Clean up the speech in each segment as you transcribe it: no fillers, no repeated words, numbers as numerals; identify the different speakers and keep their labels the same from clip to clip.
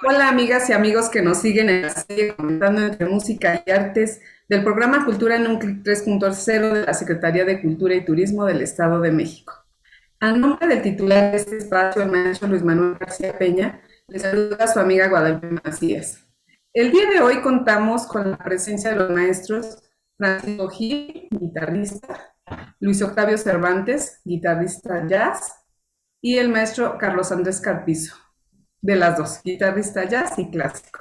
Speaker 1: Hola amigas y amigos que nos siguen en la serie Comentando entre Música y Artes del programa Cultura en un Clic 3.0 de la Secretaría de Cultura y Turismo del Estado de México. A nombre del titular de este espacio, el maestro Luis Manuel García Peña, les saluda a su amiga Guadalupe Macías. El día de hoy contamos con la presencia de los maestros Francisco Gil, guitarrista, Luis Octavio Cervantes, guitarrista jazz, y el maestro Carlos Andrés Carpizo, de las dos, guitarrista jazz y clásico,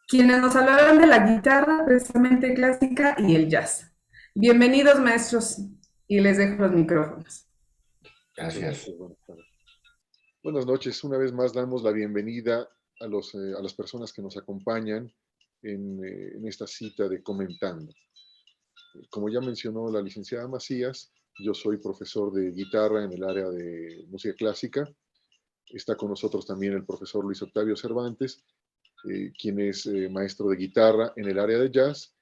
Speaker 1: quienes nos hablarán de la guitarra precisamente clásica y el jazz. Bienvenidos maestros y les dejo los micrófonos.
Speaker 2: Muchas
Speaker 3: Gracias.
Speaker 2: gracias, buenas tardes. Buenas noches, una vez más damos la bienvenida a las personas que nos acompañan en esta cita de Comentando. Como ya mencionó la licenciada Macías, yo soy profesor de guitarra en el área de música clásica. Está con nosotros también el profesor Luis Octavio Cervantes, quien es maestro de guitarra en el área de jazz,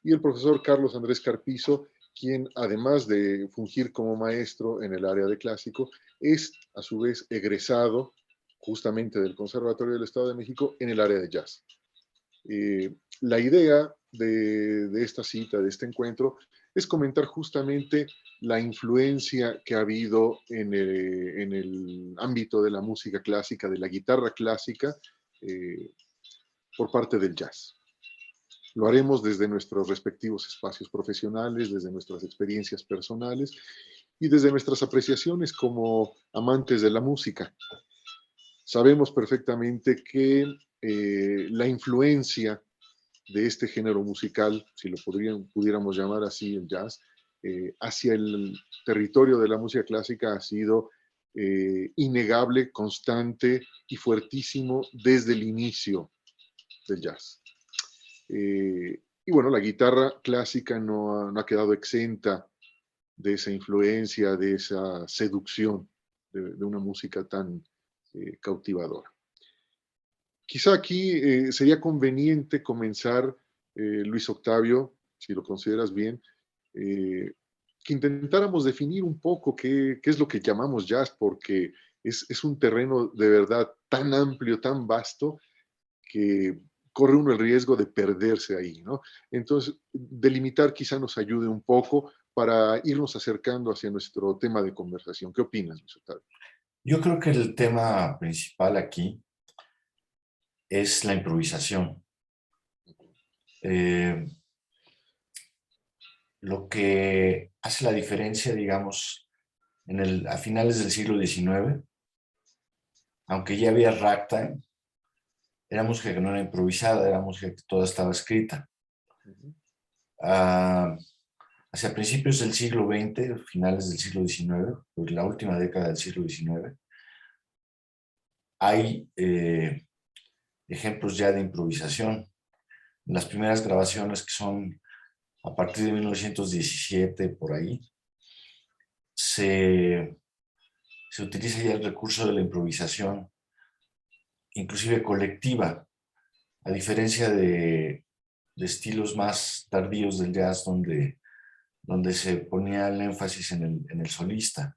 Speaker 2: y el profesor Carlos Andrés Carpizo, quien además de fungir como maestro en el área de clásico, es a su vez egresado justamente del Conservatorio del Estado de México en el área de jazz. La idea de esta cita, de este encuentro, es comentar justamente la influencia que ha habido en el ámbito de la música clásica, de la guitarra clásica, por parte del jazz. Lo haremos desde nuestros respectivos espacios profesionales, desde nuestras experiencias personales y desde nuestras apreciaciones como amantes de la música. Sabemos perfectamente que la influencia de este género musical, si lo pudiéramos llamar así, el jazz, hacia el territorio de la música clásica ha sido innegable, constante y fuertísimo desde el inicio del jazz. Y bueno, la guitarra clásica no ha quedado exenta de esa influencia, de esa seducción de una música tan cautivadora. Quizá aquí sería conveniente comenzar, Luis Octavio, si lo consideras bien, que intentáramos definir un poco qué es lo que llamamos jazz, porque es un terreno de verdad tan amplio, tan vasto, que corre uno el riesgo de perderse ahí, ¿no? Entonces, delimitar quizá nos ayude un poco para irnos acercando hacia nuestro tema de conversación. ¿Qué opinas, Luis Octavio?
Speaker 3: Yo creo que el tema principal aquí es la improvisación. Eh, lo que hace la diferencia, digamos, a finales del siglo XIX, aunque ya había ragtime, era música que no era improvisada, era música que toda estaba escrita. Ah, hacia principios del siglo XX, finales del siglo XIX, pues la última década del siglo XIX, hay ejemplos ya de improvisación. Las primeras grabaciones, que son a partir de 1917, por ahí, se utiliza ya el recurso de la improvisación, inclusive colectiva, a diferencia de estilos más tardíos del jazz donde se ponía el énfasis en el solista.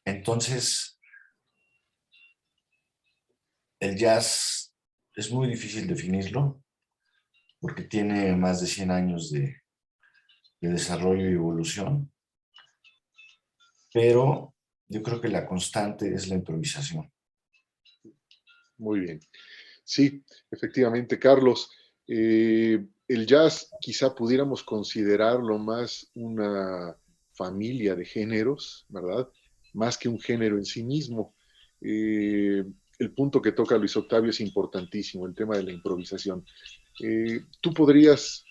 Speaker 3: Entonces, el jazz es muy difícil definirlo porque tiene más de 100 años de desarrollo y evolución, pero yo creo que la constante es la improvisación.
Speaker 2: Muy bien. Sí, efectivamente, Carlos. El jazz quizá pudiéramos considerarlo más una familia de géneros, ¿verdad? Más que un género en sí mismo. El punto que toca Luis Octavio es importantísimo, el tema de la improvisación. ¿Tú podrías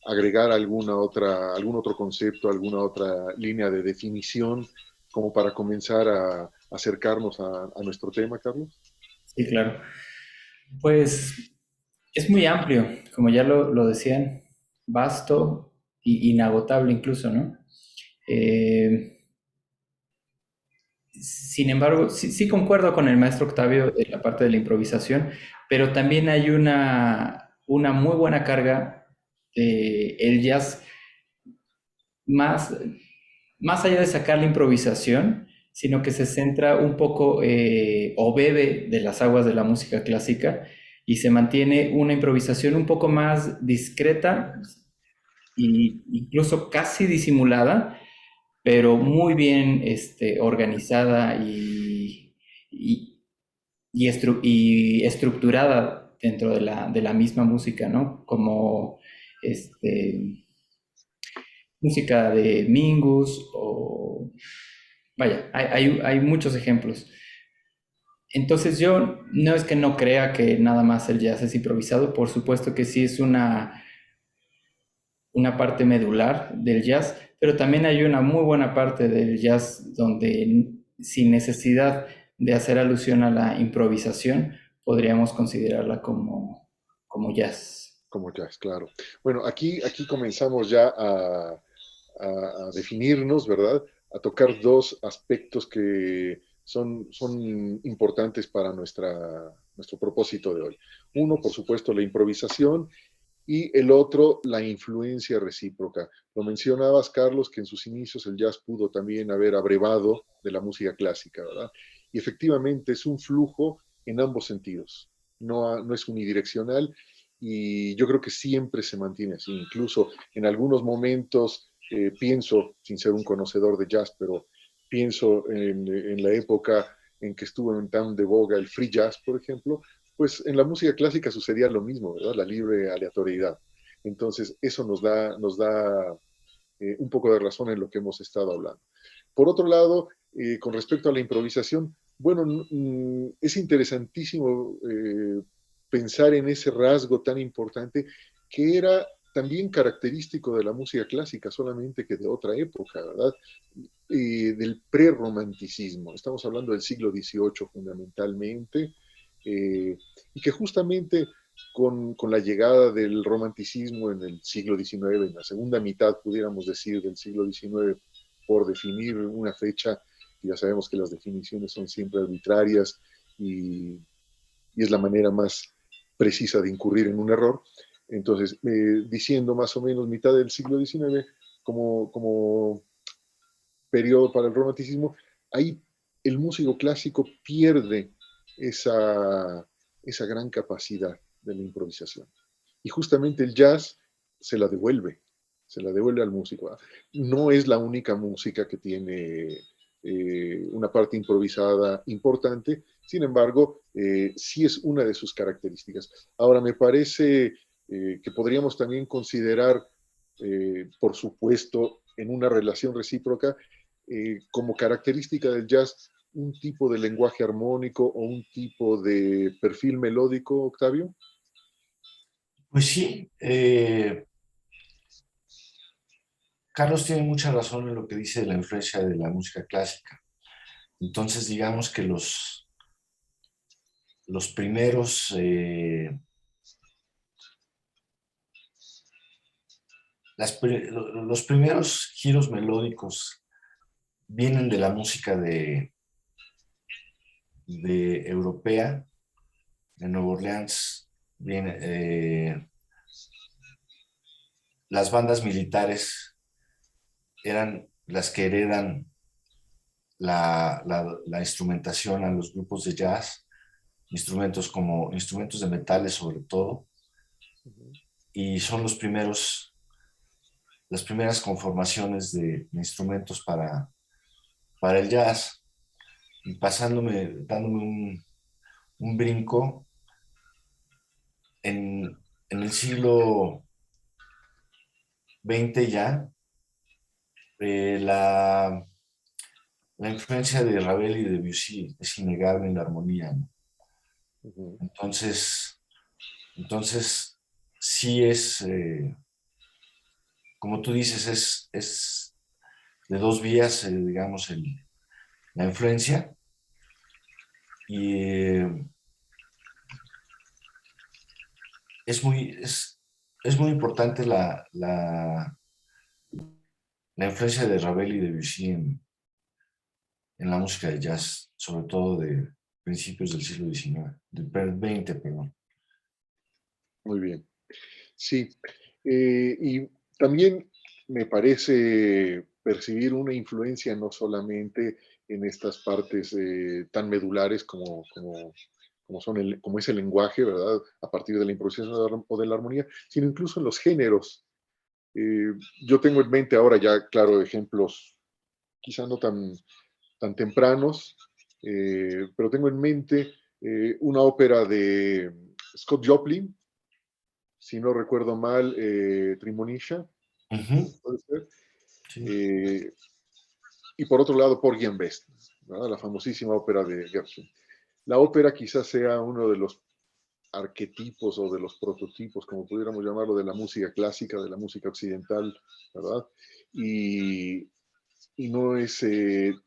Speaker 2: agregar algún otro concepto, alguna otra línea de definición como para comenzar a acercarnos a nuestro tema, Carlos?
Speaker 4: Sí, claro. Pues es muy amplio, como ya lo decían, vasto y inagotable incluso, ¿no? Eh, Sin embargo, sí concuerdo con el maestro Octavio en la parte de la improvisación, pero también hay una muy buena carga de el jazz, más, más allá de sacar la improvisación, sino que se centra un poco o bebe de las aguas de la música clásica y se mantiene una improvisación un poco más discreta e incluso casi disimulada, pero muy bien organizada y, y estructurada dentro de la misma música, ¿no? Como este, música de Mingus o... Vaya, hay muchos ejemplos. Entonces yo no es que no crea que nada más el jazz es improvisado, por supuesto que sí es una parte medular del jazz, pero también hay una muy buena parte del jazz donde sin necesidad de hacer alusión a la improvisación, podríamos considerarla como jazz.
Speaker 2: Como jazz, claro. Bueno, aquí comenzamos ya a definirnos, ¿verdad? A tocar dos aspectos que son importantes para nuestro propósito de hoy. Uno, por supuesto, la improvisación y el otro, la influencia recíproca. Lo mencionabas, Carlos, que en sus inicios el jazz pudo también haber abrevado de la música clásica, ¿verdad? Y efectivamente es un flujo en ambos sentidos, no es unidireccional y yo creo que siempre se mantiene así. Incluso en algunos momentos pienso, sin ser un conocedor de jazz, pero pienso en la época en que estuvo tan de boga el free jazz, por ejemplo, pues en la música clásica sucedía lo mismo, ¿verdad? La libre aleatoriedad. Entonces, eso nos da un poco de razón en lo que hemos estado hablando. Por otro lado, con respecto a la improvisación, bueno, es interesantísimo pensar en ese rasgo tan importante que era también característico de la música clásica, solamente que de otra época, ¿verdad? Del prerromanticismo. Estamos hablando del siglo XVIII fundamentalmente, y que justamente con la llegada del romanticismo en el siglo XIX, en la segunda mitad, pudiéramos decir, del siglo XIX, por definir una fecha, ya sabemos que las definiciones son siempre arbitrarias y, y es la manera más precisa de incurrir en un error. Entonces, diciendo más o menos mitad del siglo XIX como periodo para el romanticismo, ahí el músico clásico pierde esa, esa gran capacidad de la improvisación. Y justamente el jazz se la devuelve al músico. No es la única música que tiene una parte improvisada importante, sin embargo, sí es una de sus características. Ahora, me parece que podríamos también considerar, por supuesto, en una relación recíproca, como característica del jazz, un tipo de lenguaje armónico o un tipo de perfil melódico, Octavio?
Speaker 3: Pues sí, Carlos tiene mucha razón en lo que dice de la influencia de la música clásica. Entonces, digamos que los primeros, los primeros giros melódicos vienen de la música de europea, de Nueva Orleans. Viene, las bandas militares eran las que heredan la instrumentación a los grupos de jazz, instrumentos de metales sobre todo, y son las primeras conformaciones de instrumentos para el jazz, y dándome un brinco en el siglo XX ya, la influencia de Ravel y de Debussy es innegable en la armonía, ¿no?
Speaker 2: Uh -huh.
Speaker 3: Entonces sí es, como tú dices, es de dos vías, digamos, la influencia. Y es muy importante la influencia de Ravel y de Debussy en la música de jazz, sobre todo de principios del siglo XIX, del XX, perdón.
Speaker 2: Muy bien. Sí, y también me parece percibir una influencia no solamente en estas partes tan medulares como es el lenguaje, ¿verdad? A partir de la improvisación o de la armonía, sino incluso en los géneros. Yo tengo en mente ahora ya, claro, ejemplos quizá no tan tempranos, pero tengo en mente una ópera de Scott Joplin, si no recuerdo mal, Tremonisha, puede ser.
Speaker 3: Sí.
Speaker 2: Y por otro lado, Porgy and Bess, ¿verdad? La famosísima ópera de Gershwin. La ópera quizás sea uno de los arquetipos o de los prototipos, como pudiéramos llamarlo, de la música clásica, de la música occidental, ¿verdad? Y, y no es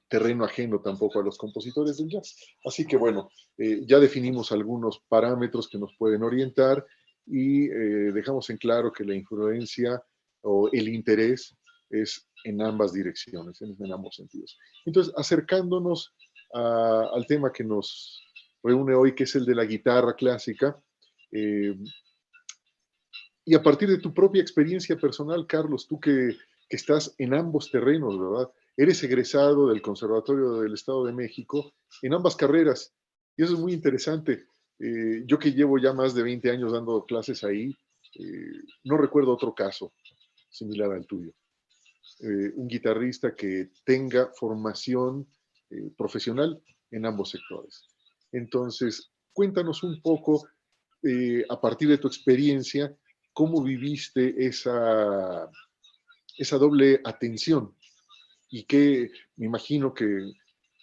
Speaker 2: terreno ajeno tampoco a los compositores del jazz. Así que bueno, ya definimos algunos parámetros que nos pueden orientar y dejamos en claro que la influencia o el interés es en ambas direcciones, en ambos sentidos. Entonces, acercándonos al tema que nos reúne hoy, que es el de la guitarra clásica, y a partir de tu propia experiencia personal, Carlos, tú que estás en ambos terrenos, ¿verdad? Eres egresado del Conservatorio del Estado de México en ambas carreras, y eso es muy interesante. Yo que llevo ya más de 20 años dando clases ahí, no recuerdo otro caso similar al tuyo. Un guitarrista que tenga formación profesional en ambos sectores. Entonces, cuéntanos un poco, a partir de tu experiencia, cómo viviste esa doble atención y que me imagino que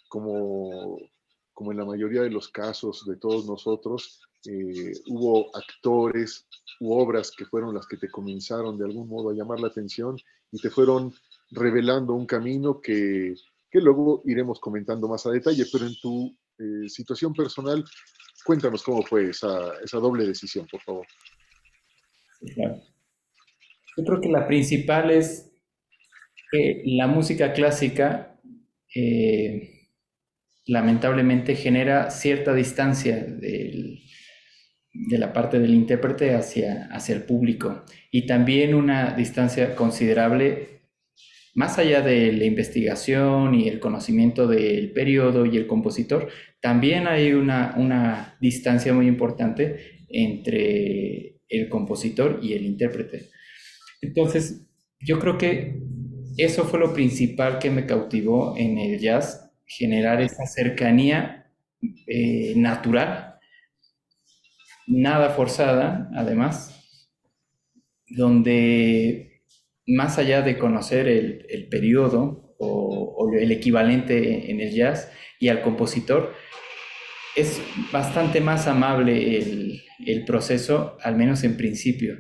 Speaker 2: como, como en la mayoría de los casos de todos nosotros, hubo actores u obras que fueron las que te comenzaron de algún modo a llamar la atención y te fueron revelando un camino que luego iremos comentando más a detalle, pero en tu situación personal, cuéntanos cómo fue esa doble decisión, por favor.
Speaker 4: Sí, claro. Yo creo que la principal es que la música clásica lamentablemente genera cierta distancia de la parte del intérprete hacia el público y también una distancia considerable más allá de la investigación y el conocimiento del periodo y el compositor. También hay una distancia muy importante entre el compositor y el intérprete. Entonces, yo creo que eso fue lo principal que me cautivó en el jazz, generar esa cercanía natural, nada forzada, además, donde más allá de conocer el periodo o el equivalente en el jazz y al compositor, es bastante más amable el proceso, al menos en principio.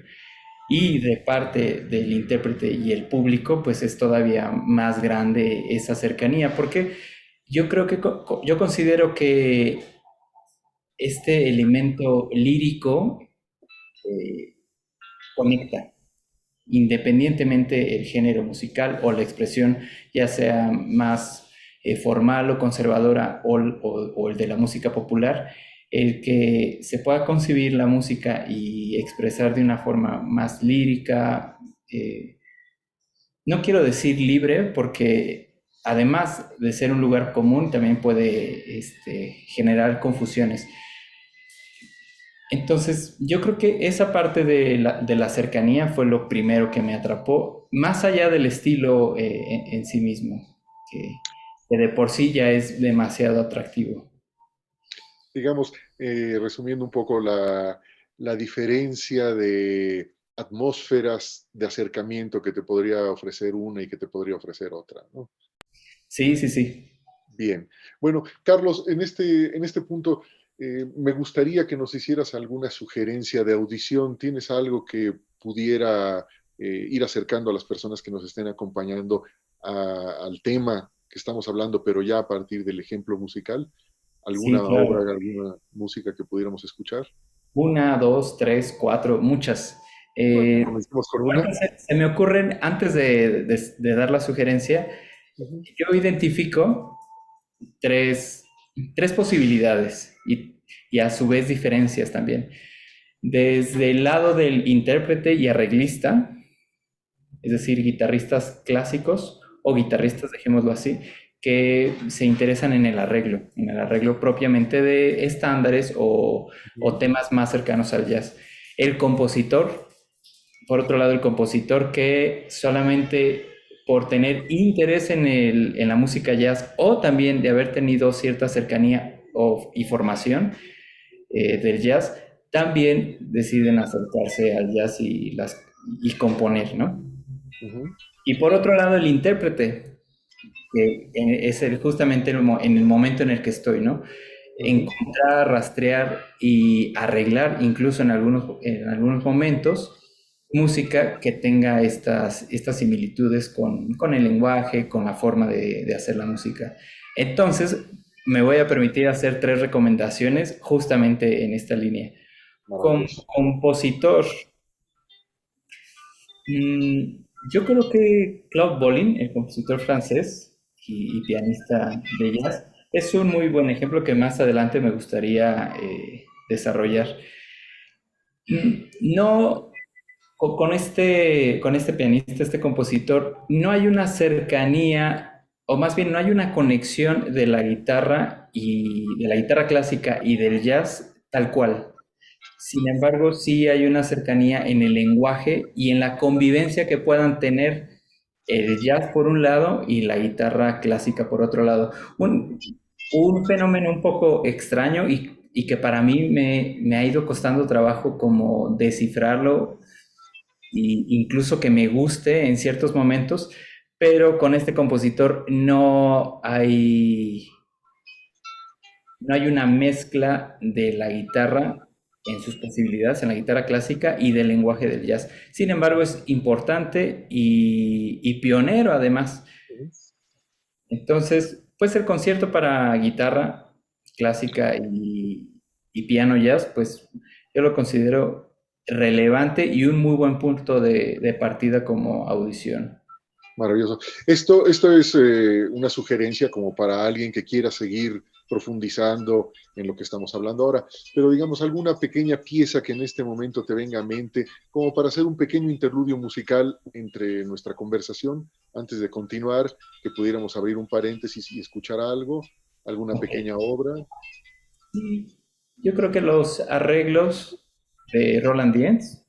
Speaker 4: Y de parte del intérprete y el público, pues es todavía más grande esa cercanía, porque yo creo que yo considero que este elemento lírico conecta, independientemente el género musical o la expresión, ya sea más formal o conservadora o el de la música popular, el que se pueda concebir la música y expresar de una forma más lírica, no quiero decir libre, porque además de ser un lugar común, también puede generar confusiones. Entonces, yo creo que esa parte de la cercanía fue lo primero que me atrapó, más allá del estilo en sí mismo, que de por sí ya es demasiado atractivo.
Speaker 2: Digamos, resumiendo un poco la diferencia de atmósferas de acercamiento que te podría ofrecer una y que te podría ofrecer otra, ¿no?
Speaker 4: Sí, sí, sí.
Speaker 2: Bien. Bueno, Carlos, en este punto me gustaría que nos hicieras alguna sugerencia de audición. ¿Tienes algo que pudiera ir acercando a las personas que nos estén acompañando al tema que estamos hablando, pero ya a partir del ejemplo musical?
Speaker 4: Sí,
Speaker 2: ¿Alguna obra,
Speaker 4: claro.
Speaker 2: alguna música que pudiéramos escuchar?
Speaker 4: Una, dos, tres, cuatro, muchas.
Speaker 2: Bueno,
Speaker 4: Eh,
Speaker 2: comencemos con una.
Speaker 4: ahorita se me ocurren, antes de dar la sugerencia,
Speaker 2: Ujú.
Speaker 4: yo identifico tres, tres posibilidades y a su vez diferencias también. Desde el lado del intérprete y arreglista, es decir, guitarristas clásicos o guitarristas, dejémoslo así, que se interesan en el arreglo propiamente de estándares o temas más cercanos al jazz. El compositor, por otro lado, el compositor que solamente por tener interés en la música jazz o también de haber tenido cierta cercanía y formación del jazz, también deciden acercarse al jazz y componer, ¿no?
Speaker 2: Ujú.
Speaker 4: Y por otro lado, el intérprete, que es justamente en el momento en el que estoy, ¿no?
Speaker 2: Ujú.
Speaker 4: Encontrar, rastrear y arreglar, incluso en algunos momentos, música que tenga estas similitudes con el lenguaje, con la forma de hacer la música. Entonces, me voy a permitir hacer 3 recomendaciones justamente en esta línea. Como
Speaker 2: Maravilloso.
Speaker 4: compositor, yo creo que Claude Bolin, el compositor francés y pianista de jazz, es un muy buen ejemplo que más adelante me gustaría desarrollar. No, con este pianista, este compositor, no hay una cercanía, o más bien no hay una conexión de la guitarra de la guitarra clásica y del jazz tal cual. Sin embargo, sí hay una cercanía en el lenguaje y en la convivencia que puedan tener el jazz por un lado y la guitarra clásica por otro lado. Un fenómeno un poco extraño y que para mí me ha ido costando trabajo como descifrarlo e incluso que me guste en ciertos momentos, pero con este compositor no hay una mezcla de la guitarra en sus posibilidades, en la guitarra clásica y del lenguaje del jazz. Sin embargo, es importante y pionero además.
Speaker 2: Ujú.
Speaker 4: Entonces, pues el concierto para guitarra clásica y piano jazz, pues yo lo considero relevante y un muy buen punto de partida como audición.
Speaker 2: Maravilloso. Esto es una sugerencia como para alguien que quiera seguir profundizando en lo que estamos hablando ahora, pero digamos alguna pequeña pieza que en este momento te venga a mente, como para hacer un pequeño interludio musical entre nuestra conversación, antes de continuar, que pudiéramos abrir un paréntesis y escuchar algo, alguna
Speaker 4: Ok.
Speaker 2: pequeña obra.
Speaker 4: Yo creo que los arreglos de Roland Diez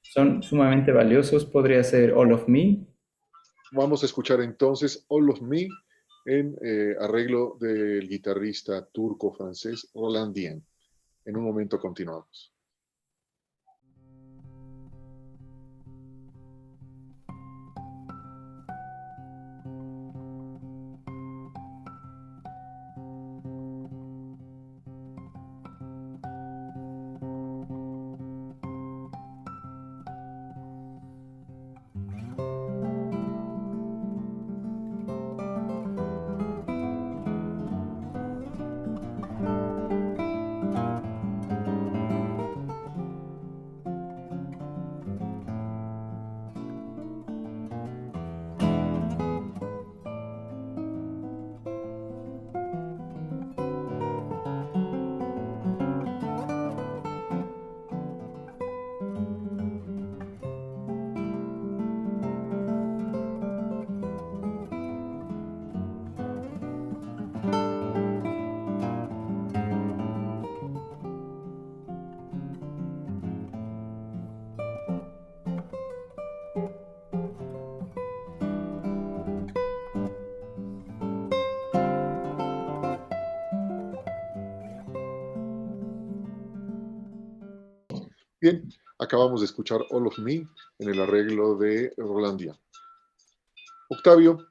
Speaker 4: son sumamente valiosos. Podría ser All of Me.
Speaker 2: Vamos a escuchar entonces All of Me en arreglo del guitarrista turco-francés Roland Dien. En un momento continuamos. Bien, acabamos de escuchar All of Me en el arreglo de Rolandia. Octavio,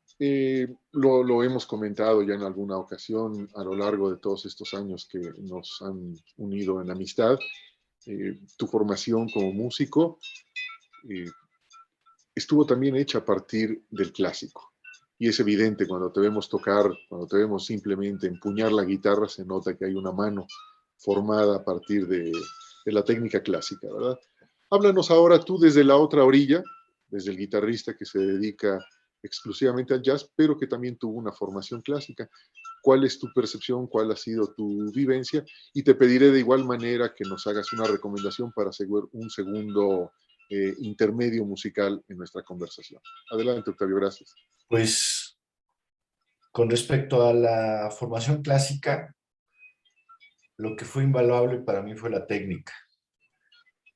Speaker 2: lo hemos comentado ya en alguna ocasión a lo largo de todos estos años que nos han unido en amistad. Tu formación como músico eh, estuvo también hecha a partir del clásico. Y es evidente cuando te vemos tocar, cuando te vemos simplemente empuñar la guitarra, se nota que hay una mano formada a partir de la técnica clásica, ¿verdad? Háblanos ahora tú desde la otra orilla, desde el guitarrista que se dedica exclusivamente al jazz, pero que también tuvo una formación clásica. ¿Cuál es tu percepción? ¿Cuál ha sido tu vivencia? Y te pediré de igual manera que nos hagas una recomendación para asegurar un segundo intermedio musical en nuestra conversación. Adelante, Octavio, gracias.
Speaker 3: Pues Con respecto a la formación clásica, lo que fue invaluable para mí fue la técnica,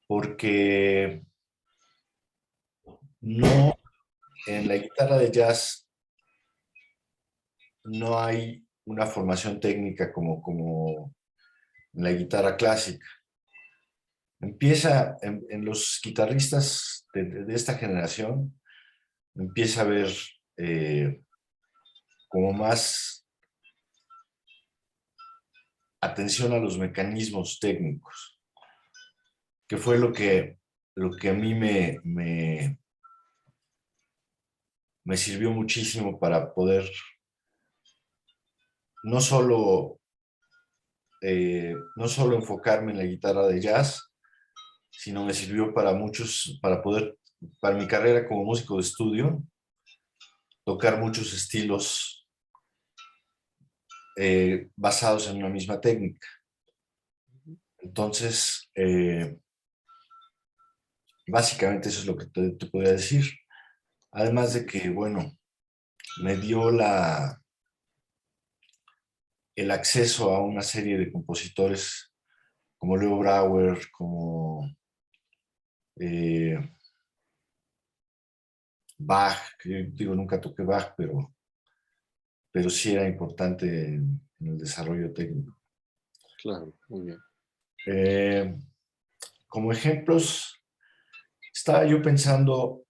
Speaker 3: porque no, en la guitarra de jazz no hay una formación técnica como en la guitarra clásica. Empieza en los guitarristas de esta generación, empieza a haber como más atención a los mecanismos técnicos, que fue lo que a mí me sirvió muchísimo para poder no solo, no solo enfocarme en la guitarra de jazz, sino me sirvió para para mi carrera como músico de estudio, tocar muchos estilos basados en una misma técnica. Entonces, básicamente eso es lo que te podría decir. Además de que, bueno, me dio el acceso a una serie de compositores como Leo Brouwer, como Bach, que yo digo, nunca toqué Bach, pero sí era importante en el desarrollo técnico.
Speaker 2: Claro, muy bien.
Speaker 3: Como ejemplos, estaba yo pensando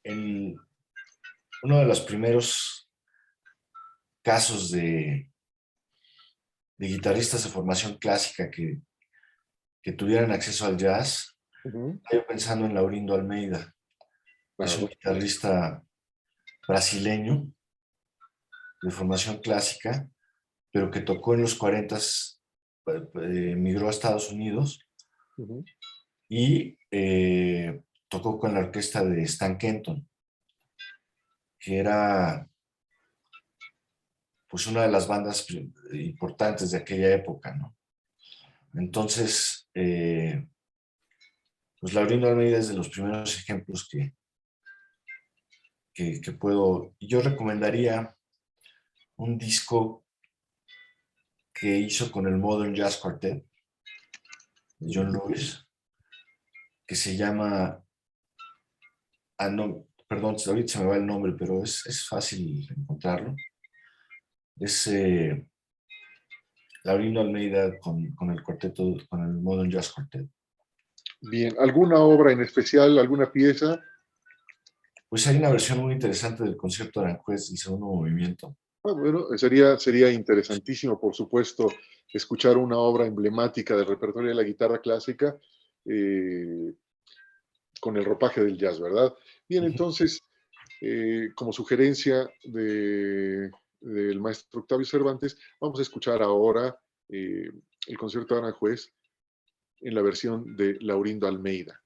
Speaker 3: en uno de los primeros casos de guitarristas de formación clásica que tuvieran acceso al jazz. Estaba yo pensando en Laurindo Almeida, que es un guitarrista brasileño de formación clásica, pero que tocó en los 40s, emigró a Estados Unidos y tocó con la orquesta de Stan Kenton, que era pues una de las bandas importantes de aquella época, ¿no? Entonces, pues Laurindo Almeida es de los primeros ejemplos que puedo. Yo recomendaría un disco que hizo con el Modern Jazz Quartet de John Lewis, que se llama, no, perdón, ahorita se me va el nombre, pero es fácil encontrarlo. Es Laurindo Almeida con el cuarteto, con el Modern Jazz Quartet.
Speaker 2: Bien, ¿alguna obra en especial, alguna pieza?
Speaker 3: Pues hay una versión muy interesante del concierto de Aranjuez, el segundo movimiento.
Speaker 2: Bueno, sería interesantísimo, por supuesto, escuchar una obra emblemática del repertorio de la guitarra clásica con el ropaje del jazz, ¿verdad? Bien, entonces, como sugerencia del maestro Octavio Cervantes, vamos a escuchar ahora el concierto de Aranjuez en la versión de Laurindo Almeida.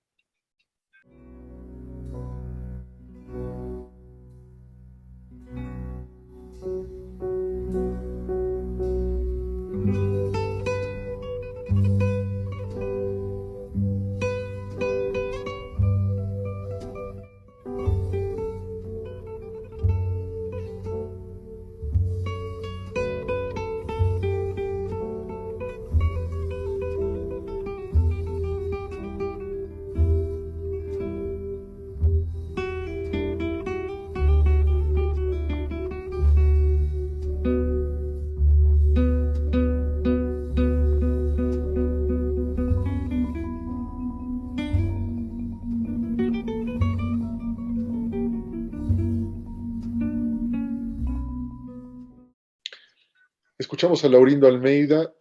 Speaker 2: Escuchamos a Laurindo Almeida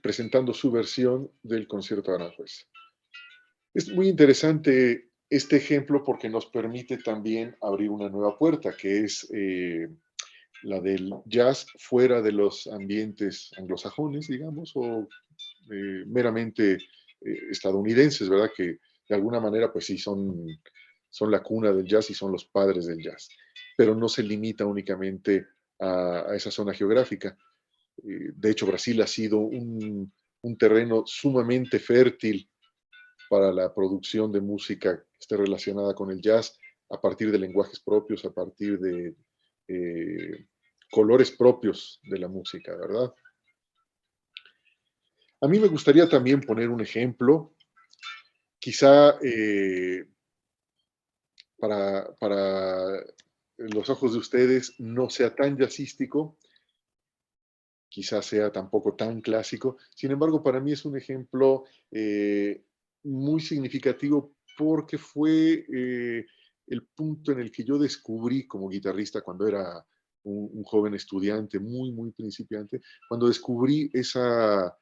Speaker 2: presentando su versión del concierto de Aranjuez. Es muy interesante este ejemplo porque nos permite también abrir una nueva puerta, que es la del jazz fuera de los ambientes anglosajones, digamos, o meramente estadounidenses, ¿verdad? Que de alguna manera, pues sí, son la cuna del jazz y son los padres del jazz, pero no se limita únicamente a esa zona geográfica. De hecho, Brasil ha sido un terreno sumamente fértil para la producción de música que esté relacionada con el jazz a partir de lenguajes propios, a partir de colores propios de la música, ¿verdad? A mí me gustaría también poner un ejemplo, quizá para los ojos de ustedes no sea tan jazzístico, quizás sea tampoco tan clásico. Sin embargo, para mí es un ejemplo muy significativo porque fue el punto en el que yo descubrí como guitarrista cuando era un joven estudiante, muy, muy principiante, cuando descubrí esa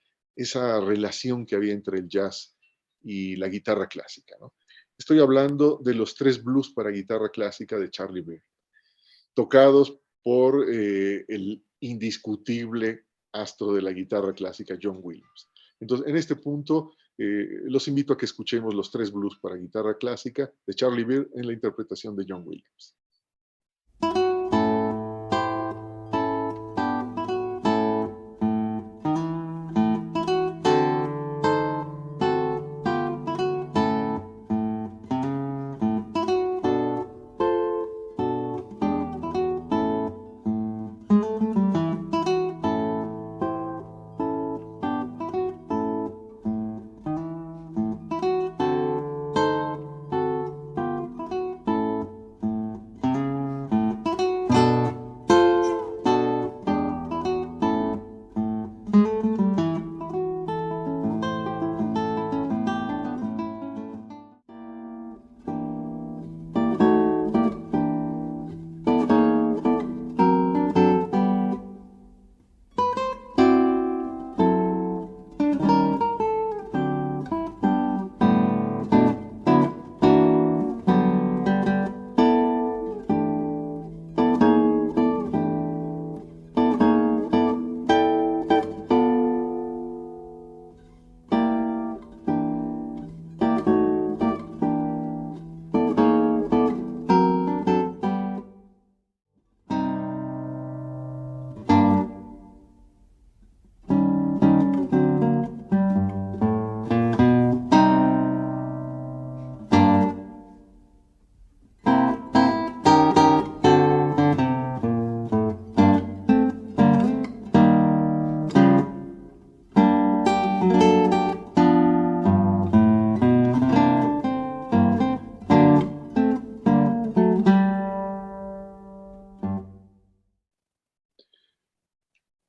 Speaker 2: relación que había entre el jazz y la guitarra clásica, ¿no? Estoy hablando de los 3 blues para guitarra clásica de Charlie Bird, tocados por el indiscutible astro de la guitarra clásica, John Williams. Entonces, en este punto, los invito a que escuchemos los 3 blues para guitarra clásica de Charlie Bird en la interpretación de John Williams.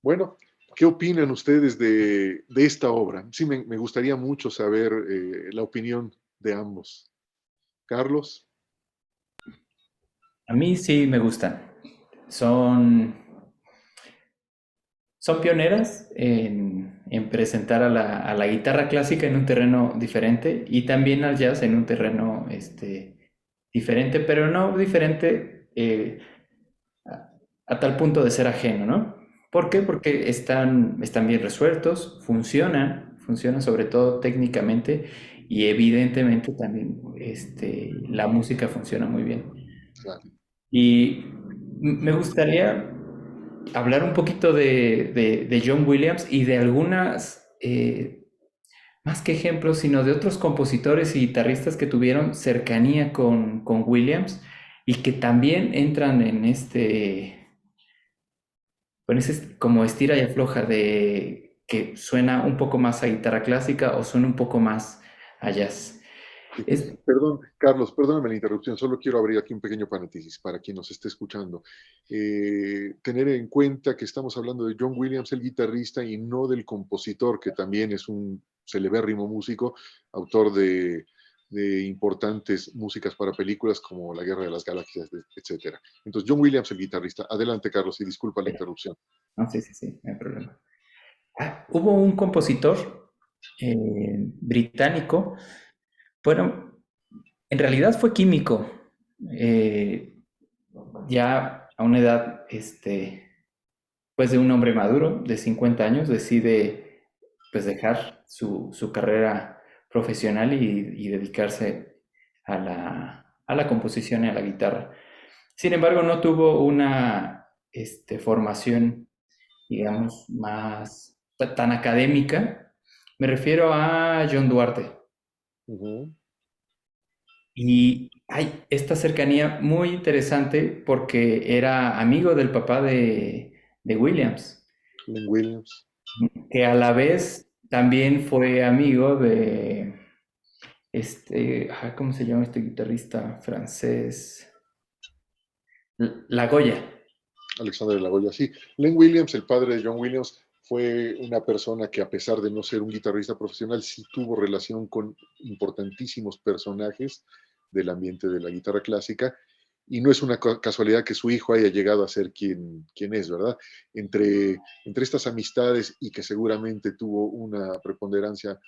Speaker 2: Bueno, ¿qué opinan ustedes de esta obra? Sí, me gustaría mucho saber la opinión de ambos. Carlos.
Speaker 4: A mí sí me gustan. Son, son pioneras en presentar a la guitarra clásica en un terreno diferente y también al jazz en un terreno diferente, pero no diferente a tal punto de ser ajeno, ¿no? ¿Por qué? Porque están bien resueltos, funcionan sobre todo técnicamente y evidentemente también la música funciona muy bien.
Speaker 2: Claro.
Speaker 4: Y me gustaría hablar un poquito de John Williams y de algunas, más que ejemplos, sino de otros compositores y guitarristas que tuvieron cercanía con Williams y que también entran en con ese como estira y afloja de que suena un poco más a guitarra clásica o suena un poco más a jazz. Es,
Speaker 2: Perdón, Carlos, perdóname la interrupción, solo quiero abrir aquí un pequeño paréntesis para quien nos esté escuchando. Tener en cuenta que estamos hablando de John Williams, el guitarrista, y no del compositor, que también es un celebérrimo músico, autor de importantes músicas para películas como La Guerra de las Galaxias, etc. Entonces, John Williams, el guitarrista. Adelante, Carlos, y disculpa la interrupción.
Speaker 4: no, sí, no hay problema. Hubo un compositor británico. Bueno, en realidad fue químico. eh, ya a una edad, pues de un hombre maduro, de 50 años, decide pues dejar su carrera profesional y dedicarse a la composición y a la guitarra. Sin embargo, no tuvo una formación, digamos, más tan académica. Me refiero a John Duarte.
Speaker 2: Uh -huh.
Speaker 4: Y hay esta cercanía muy interesante porque era amigo del papá de Williams,
Speaker 2: Len Williams,
Speaker 4: que a la vez también fue amigo de ¿cómo se llama este guitarrista francés? La Goya.
Speaker 2: Alexander de la Goya, sí. Len Williams, el padre de John Williams, fue una persona que a pesar de no ser un guitarrista profesional, sí tuvo relación con importantísimos personajes del ambiente de la guitarra clásica. Y no es una casualidad que su hijo haya llegado a ser quien es, ¿verdad? Entre estas amistades y que seguramente tuvo una preponderancia,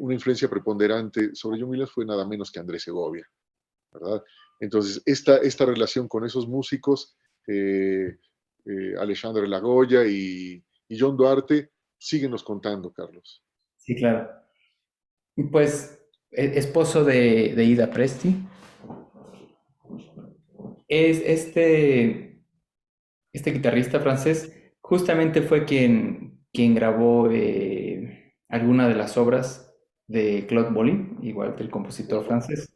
Speaker 2: una influencia preponderante sobre John Williams fue nada menos que Andrés Segovia, ¿verdad? Entonces, esta relación con esos músicos, Alexandre Lagoya y John Duarte, síguenos contando, Carlos.
Speaker 4: Sí, claro. Pues esposo de Ida Presti. Es este guitarrista francés, justamente fue quien grabó alguna de las obras de Claude Bolling, igual que el compositor
Speaker 2: Claro,
Speaker 4: francés.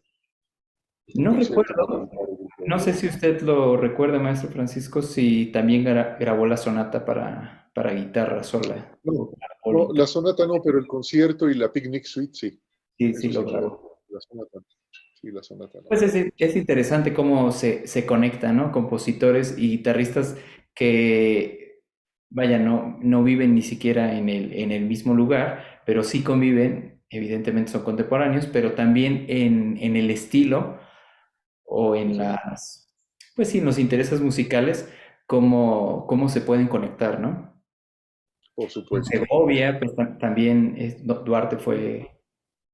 Speaker 2: el
Speaker 4: No
Speaker 2: concierto para
Speaker 4: recuerdo,
Speaker 2: guitarra de
Speaker 4: no sé
Speaker 2: Claude.
Speaker 4: si usted lo recuerda, maestro Francisco, si también grabó la sonata para guitarra sola.
Speaker 2: No, no,
Speaker 4: Bolling.
Speaker 2: la sonata no, pero el concierto y la Picnic Suite sí.
Speaker 4: Sí, sí
Speaker 2: Eso
Speaker 4: lo
Speaker 2: sí, claro.
Speaker 4: grabó.
Speaker 2: La sonata, sí, la sonata no.
Speaker 4: Pues es interesante cómo se conectan, ¿no? Compositores y guitarristas que, vaya, no viven ni siquiera en el mismo lugar, pero sí conviven, evidentemente son contemporáneos, pero también en el estilo o en
Speaker 2: Sí,
Speaker 4: pues sí, en los intereses musicales, cómo se pueden conectar, ¿no?
Speaker 2: por
Speaker 4: En
Speaker 2: supuesto.
Speaker 4: Segovia, pues también Duarte fue,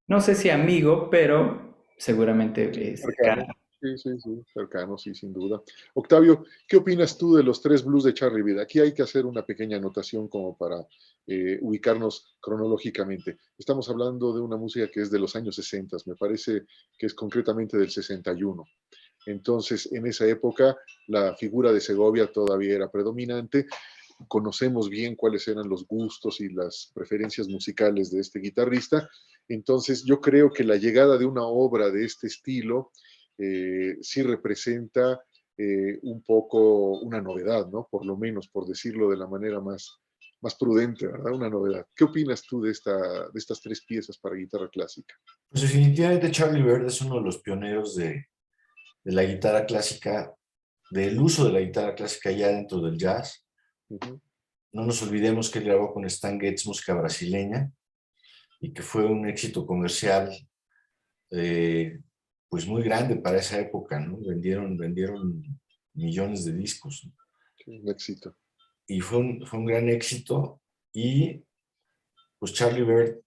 Speaker 4: no sé si amigo, pero seguramente cercano.
Speaker 2: Cercano. Sí, sí, sí, cercano, sí, sin duda. Octavio, ¿qué opinas tú de los tres blues de Charlie Reed? Aquí hay que hacer una pequeña anotación como para ubicarnos cronológicamente. Estamos hablando de una música que es de los años 60, me parece que es concretamente del 61. Entonces, en esa época, la figura de Segovia todavía era predominante. Conocemos bien cuáles eran los gustos y las preferencias musicales de este guitarrista. Entonces, yo creo que la llegada de una obra de este estilo sí representa un poco una novedad, ¿no? Por lo menos, por decirlo de la manera más prudente, ¿verdad? Una novedad. ¿Qué opinas tú de estas tres piezas para guitarra clásica?
Speaker 3: Pues definitivamente Charlie Bird es uno de los pioneros de la guitarra clásica, del uso de la guitarra clásica ya dentro del jazz.
Speaker 2: Uh -huh.
Speaker 3: No nos olvidemos que él grabó con Stan Getz música brasileña y que fue un éxito comercial pues muy grande para esa época, ¿no? Vendieron millones de discos, ¿no?
Speaker 2: Un éxito.
Speaker 3: Y fue un gran éxito y pues Charlie Bird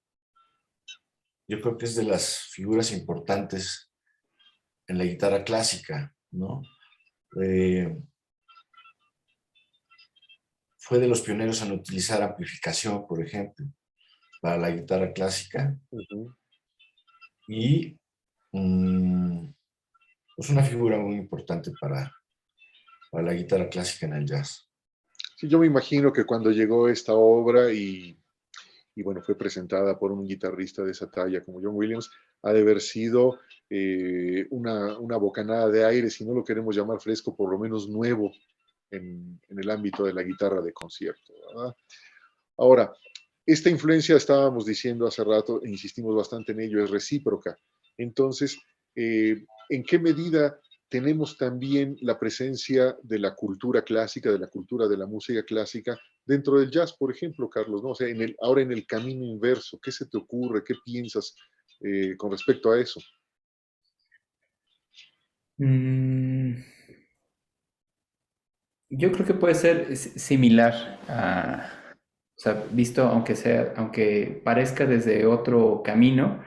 Speaker 3: yo creo que es de las figuras importantes en la guitarra clásica, ¿no? Fue de los pioneros en utilizar amplificación, por ejemplo, para la guitarra clásica
Speaker 2: Uh -huh.
Speaker 3: y es una figura muy importante para la guitarra clásica en el jazz.
Speaker 2: Sí, yo me imagino que cuando llegó esta obra y bueno, fue presentada por un guitarrista de esa talla como John Williams, ha de haber sido una bocanada de aire, si no lo queremos llamar fresco, por lo menos nuevo en el ámbito de la guitarra de concierto, ¿verdad? Ahora, esta influencia, estábamos diciendo hace rato, e insistimos bastante en ello, es recíproca. Entonces, ¿en qué medida tenemos también la presencia de la cultura clásica, de la cultura de la música clásica dentro del jazz, por ejemplo, Carlos? ¿No? O sea, ahora en el camino inverso, ¿qué se te ocurre? ¿Qué piensas con respecto a eso?
Speaker 4: Mm, yo creo que puede ser similar o sea, visto aunque parezca desde otro camino,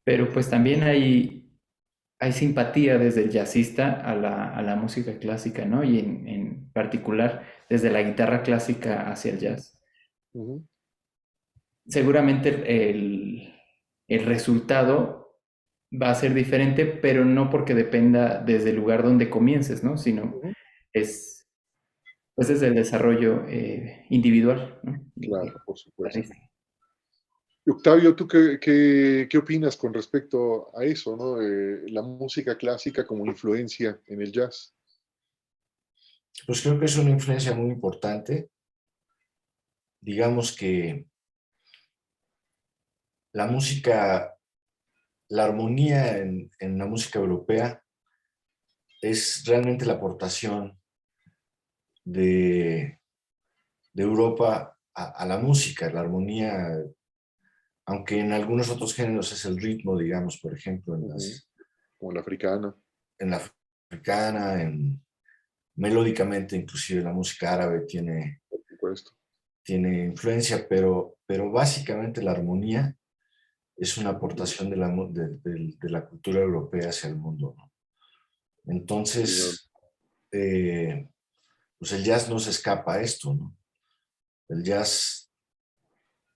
Speaker 4: pero pues también hay simpatía desde el jazzista a la música clásica, ¿no? Y en particular desde la guitarra clásica hacia el jazz.
Speaker 2: Uh -huh.
Speaker 4: Seguramente el resultado va a ser diferente, pero no porque dependa desde el lugar donde comiences, ¿no? Sino
Speaker 2: Uh -huh.
Speaker 4: es pues desde el desarrollo individual, ¿no?
Speaker 2: Claro, por supuesto. Octavio, ¿tú qué opinas con respecto a eso, ¿no? La música clásica como influencia en el jazz.
Speaker 3: Pues creo que es una influencia muy importante. Digamos que la música, la armonía en la música europea es realmente la aportación de Europa a la música, la armonía, aunque en algunos otros géneros es el ritmo, digamos, por ejemplo,
Speaker 2: Como la africana.
Speaker 3: en la africana, melódicamente, inclusive la música árabe
Speaker 2: Por supuesto.
Speaker 3: tiene influencia, pero básicamente la armonía es una aportación de la cultura europea hacia el mundo, ¿no? Entonces, pues el jazz no se escapa a esto, ¿no? El jazz,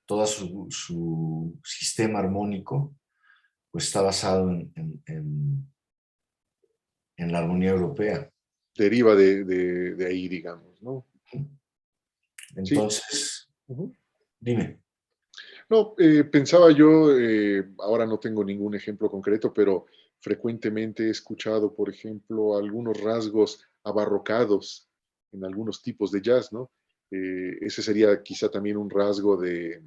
Speaker 3: todo su sistema armónico, pues está basado en la armonía europea.
Speaker 2: Deriva de ahí, digamos, ¿no? Sí.
Speaker 3: Entonces, dime.
Speaker 2: No, pensaba yo, ahora no tengo ningún ejemplo concreto, pero frecuentemente he escuchado, por ejemplo, algunos rasgos abarrocados en algunos tipos de jazz, ¿no? Ese sería quizá también un rasgo de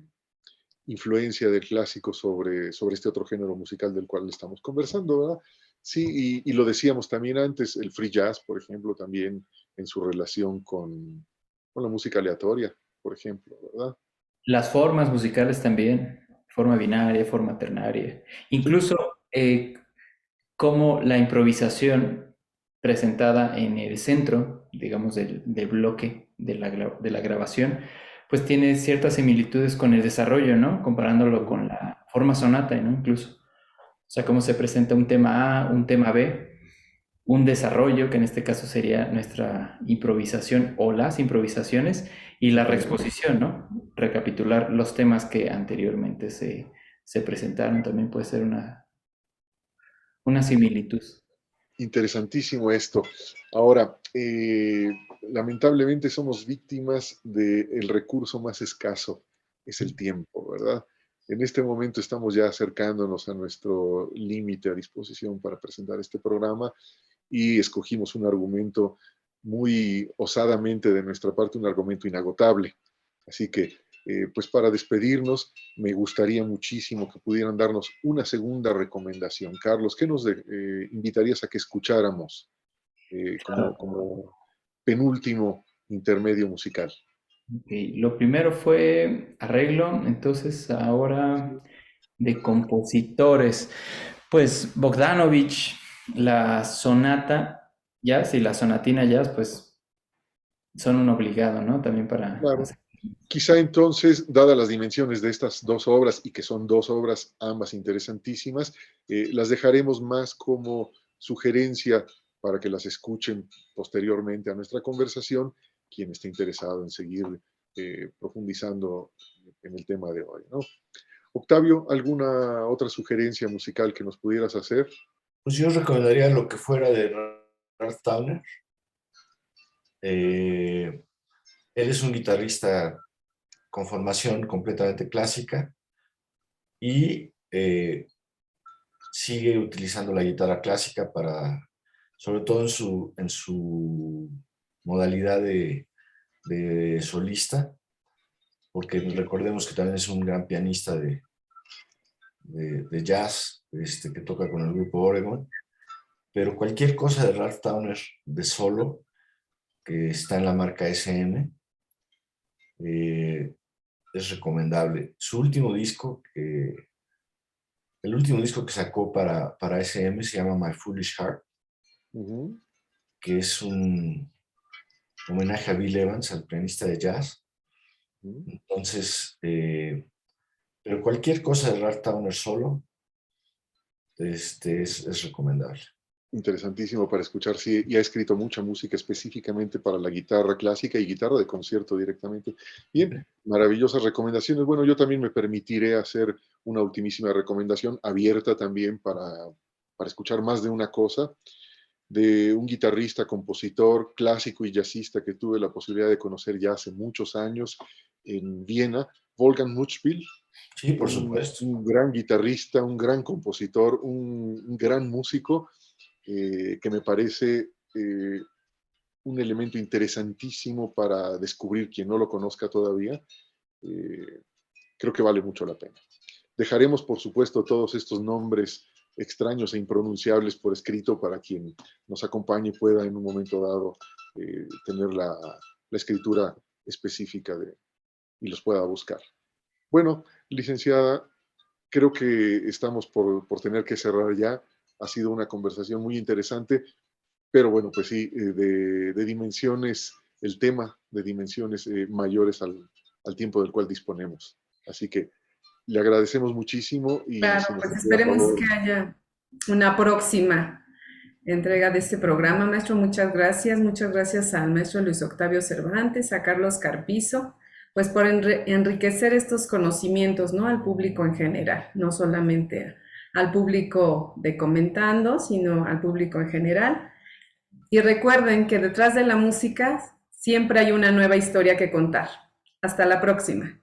Speaker 2: influencia del clásico sobre este otro género musical del cual estamos conversando, ¿verdad? Sí, y lo decíamos también antes, el free jazz, por ejemplo, también en su relación con la música aleatoria, por ejemplo, ¿verdad?
Speaker 4: Las formas musicales también, forma binaria, forma ternaria.
Speaker 2: Sí.
Speaker 4: Incluso como la improvisación presentada en el centro, digamos, del bloque de la grabación, pues tiene ciertas similitudes con el desarrollo, ¿no? Comparándolo con la forma sonata, ¿no? Incluso. O sea, cómo se presenta un tema A, un tema B, un desarrollo, que en este caso sería nuestra improvisación o las improvisaciones, y la reexposición, ¿no? Recapitular los temas que anteriormente se presentaron también puede ser una similitud.
Speaker 2: Interesantísimo esto. Ahora, lamentablemente somos víctimas del recurso más escaso, es el tiempo, ¿verdad? En este momento estamos ya acercándonos a nuestro límite a disposición para presentar este programa y escogimos un argumento muy osadamente de nuestra parte, un argumento inagotable. Así que, pues para despedirnos, me gustaría muchísimo que pudieran darnos una segunda recomendación. Carlos, ¿qué nos invitarías a que escucháramos como penúltimo intermedio musical?
Speaker 4: Okay. Lo primero fue arreglo, entonces ahora de compositores. Pues Bogdanovich, la sonata jazz y la sonatina jazz, pues son un obligado, ¿no? También para
Speaker 2: Claro.
Speaker 4: hacer.
Speaker 2: Quizá entonces, dadas las dimensiones de estas dos obras, y que son dos obras ambas interesantísimas, las dejaremos más como sugerencia para que las escuchen posteriormente a nuestra conversación, quien esté interesado en seguir profundizando en el tema de hoy, ¿no? Octavio, ¿alguna otra sugerencia musical que nos pudieras hacer?
Speaker 3: Pues yo recomendaría lo que fuera de Ralph Towner. Él es un guitarrista con formación completamente clásica y sigue utilizando la guitarra clásica sobre todo en su modalidad de solista, porque recordemos que también es un gran pianista de jazz, que toca con el grupo Oregon, pero cualquier cosa de Ralph Towner de solo, que está en la marca SM, es recomendable. El último disco que sacó para SM se llama My Foolish Heart, que es un homenaje a Bill Evans, al pianista de jazz. Entonces, pero cualquier cosa de Ralph Towner solo es recomendable.
Speaker 2: Interesantísimo para escuchar. Sí, y ha escrito mucha música específicamente para la guitarra clásica y guitarra de concierto directamente. Bien, maravillosas recomendaciones. Bueno, yo también me permitiré hacer una ultimísima recomendación abierta también para escuchar más de una cosa, de un guitarrista, compositor clásico y jazzista que tuve la posibilidad de conocer ya hace muchos años en Viena, Wolfgang Muchspiel.
Speaker 3: Sí, por supuesto.
Speaker 2: Un gran guitarrista, un gran compositor, un gran músico, que me parece un elemento interesantísimo para descubrir quien no lo conozca todavía. Creo que vale mucho la pena. Dejaremos, por supuesto, todos estos nombres extraños e impronunciables por escrito para quien nos acompañe y pueda en un momento dado tener la escritura específica y los pueda buscar. Bueno, licenciada, creo que estamos por tener que cerrar ya. Ha sido una conversación muy interesante, pero bueno, pues sí, de dimensiones, el tema de dimensiones mayores al tiempo del cual disponemos. Así que le agradecemos muchísimo y
Speaker 1: Claro,
Speaker 2: si nos
Speaker 1: pues
Speaker 2: hiciera
Speaker 1: esperemos
Speaker 2: favor.
Speaker 1: que haya una próxima entrega de este programa, maestro. Muchas gracias. Muchas gracias al maestro Luis Octavio Cervantes, a Carlos Carpizo, pues por enriquecer estos conocimientos, ¿no? Al público en general, no solamente al público de Comentando, sino al público en general. Y recuerden que detrás de la música siempre hay una nueva historia que contar. Hasta la próxima.